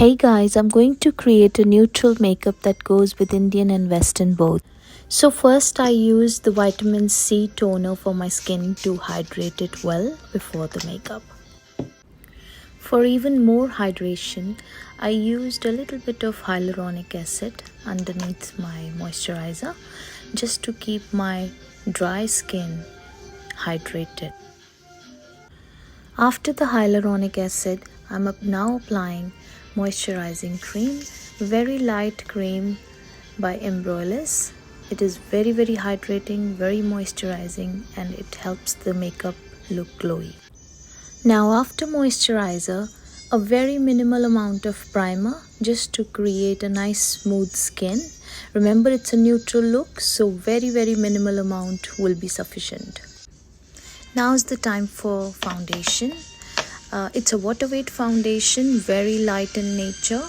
Hey guys, I'm going to create a neutral makeup that goes with Indian and Western both. So first I use the vitamin C toner for my skin to hydrate it well before the makeup. For even more hydration, I used a little bit of hyaluronic acid underneath my moisturizer just to keep my dry skin hydrated. After the hyaluronic acid, I'm now applying moisturizing cream, very light cream by Embroilis. It is very hydrating, very moisturizing, and it helps the makeup look glowy. Now after moisturizer, a very minimal amount of primer just to create a nice smooth skin. Remember, it's a neutral look, so very minimal amount will be sufficient. Now is the time for foundation. It's a water weight foundation, very light in nature,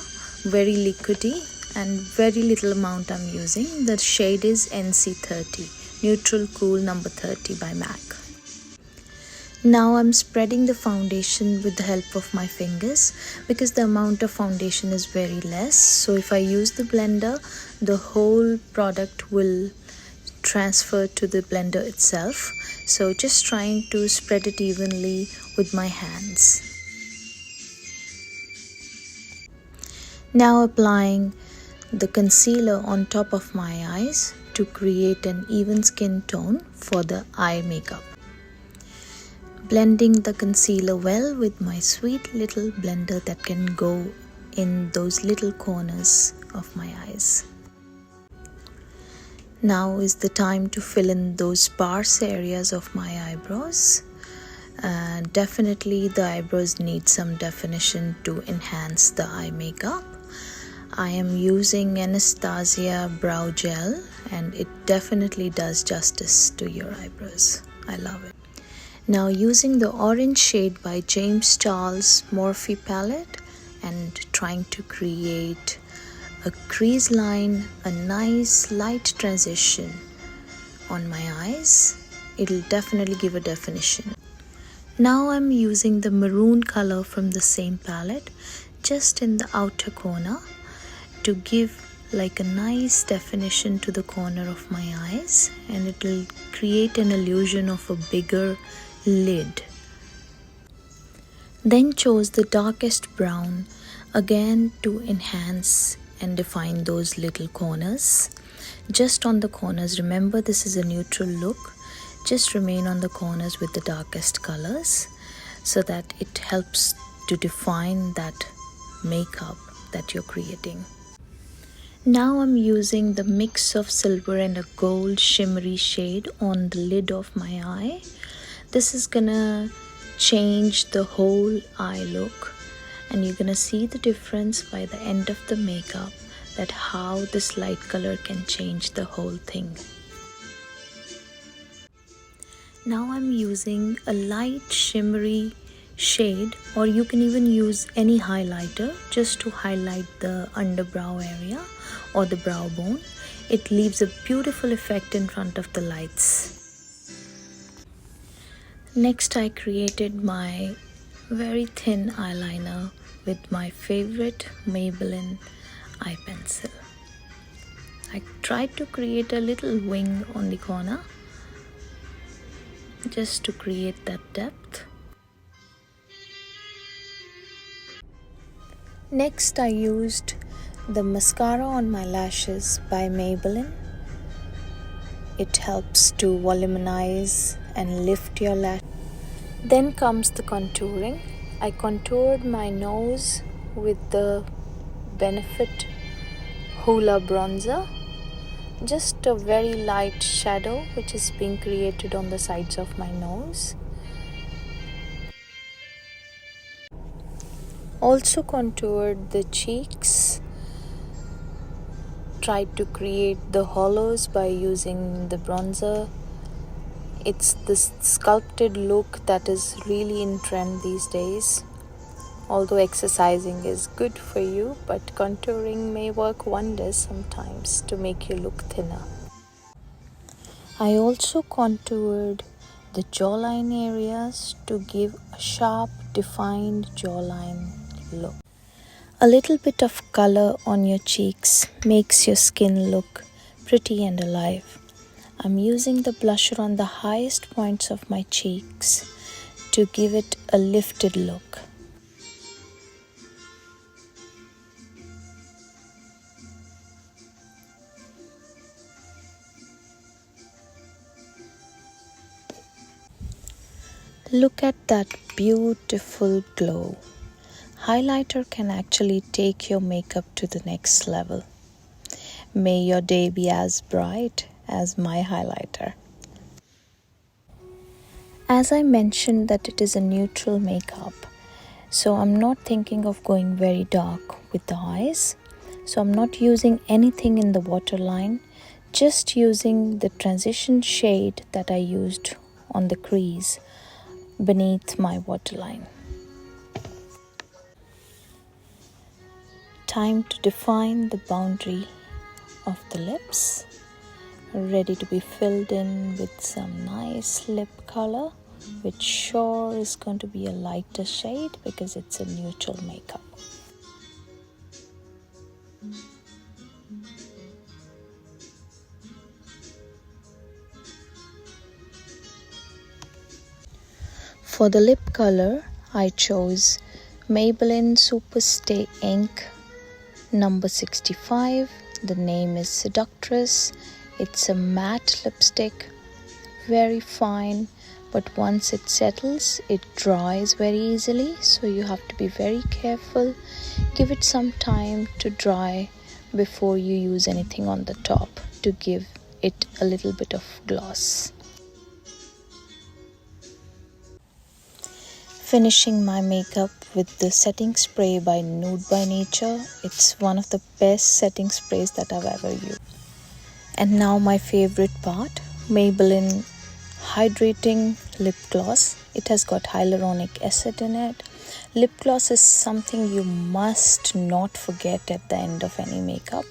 very liquidy, and very little amount I'm using. The shade is NC30, Neutral Cool number 30 by MAC. Now I'm spreading the foundation with the help of my fingers because the amount of foundation is very less. So if I use the blender, the whole product will transfer to the blender itself. So just trying to spread it evenly with my hands. Now applying the concealer on top of my eyes to create an even skin tone for the eye makeup. Blending the concealer well with my sweet little blender that can go in those little corners of my eyes. Now is the time to fill in those sparse areas of my eyebrows. Definitely the eyebrows need some definition to enhance the eye makeup. I am using Anastasia Brow Gel and it definitely does justice to your eyebrows. I love it. Now using the orange shade by James Charles Morphe palette and trying to create a crease line, a nice light transition on my eyes. It'll definitely give a definition. Now I'm using the maroon color from the same palette just in the outer corner to give like a nice definition to the corner of my eyes, and it will create an illusion of a bigger lid. Then chose the darkest brown again to enhance and define those little corners. Just on the corners, remember this is a neutral look, just remain on the corners with the darkest colors so that it helps to define that makeup that you're creating. Now I'm using the mix of silver and a gold shimmery shade on the lid of my eye. This is gonna change the whole eye look, and you're gonna see the difference by the end of the makeup, that how this light color can change the whole thing. Now I'm using a light shimmery shade, or you can even use any highlighter just to highlight the underbrow area or the brow bone. It leaves a beautiful effect in front of the lights. Next I created my very thin eyeliner with my favorite Maybelline eye pencil. I tried to create a little wing on the corner just to create that depth. Next I used the mascara on my lashes by Maybelline. It helps to voluminize and lift your lash. Then comes the contouring. I contoured my nose with the Benefit Hoola bronzer. Just a very light shadow which is being created on the sides of my nose. Also contoured the cheeks. Tried to create the hollows by using the bronzer. It's this sculpted look that is really in trend these days. Although exercising is good for you, but contouring may work wonders sometimes to make you look thinner. I also contoured the jawline areas to give a sharp, defined jawline look. A little bit of color on your cheeks makes your skin look pretty and alive. I'm using the blusher on the highest points of my cheeks to give it a lifted look. Look at that beautiful glow. Highlighter can actually take your makeup to the next level. May your day be as bright as my highlighter. As I mentioned that it is a neutral makeup, so I'm not thinking of going very dark with the eyes. So I'm not using anything in the waterline, just using the transition shade that I used on the crease beneath my waterline. Time to define the boundary of the lips, ready to be filled in with some nice lip color, which sure is going to be a lighter shade because it's a neutral makeup. For the lip color, I chose Maybelline Superstay Ink number 65. The name is Seductress. It's a matte lipstick, very fine, but once it settles, it dries very easily, so you have to be very careful. Give it some time to dry before you use anything on the top to give it a little bit of gloss. Finishing my makeup with the setting spray by Nude by Nature. It's one of the best setting sprays that I've ever used. And now my favorite part, Maybelline Hydrating Lip Gloss. It has got hyaluronic acid in it. Lip gloss is something you must not forget at the end of any makeup.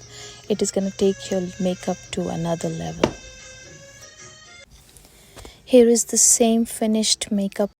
It is going to take your makeup to another level. Here is the same finished makeup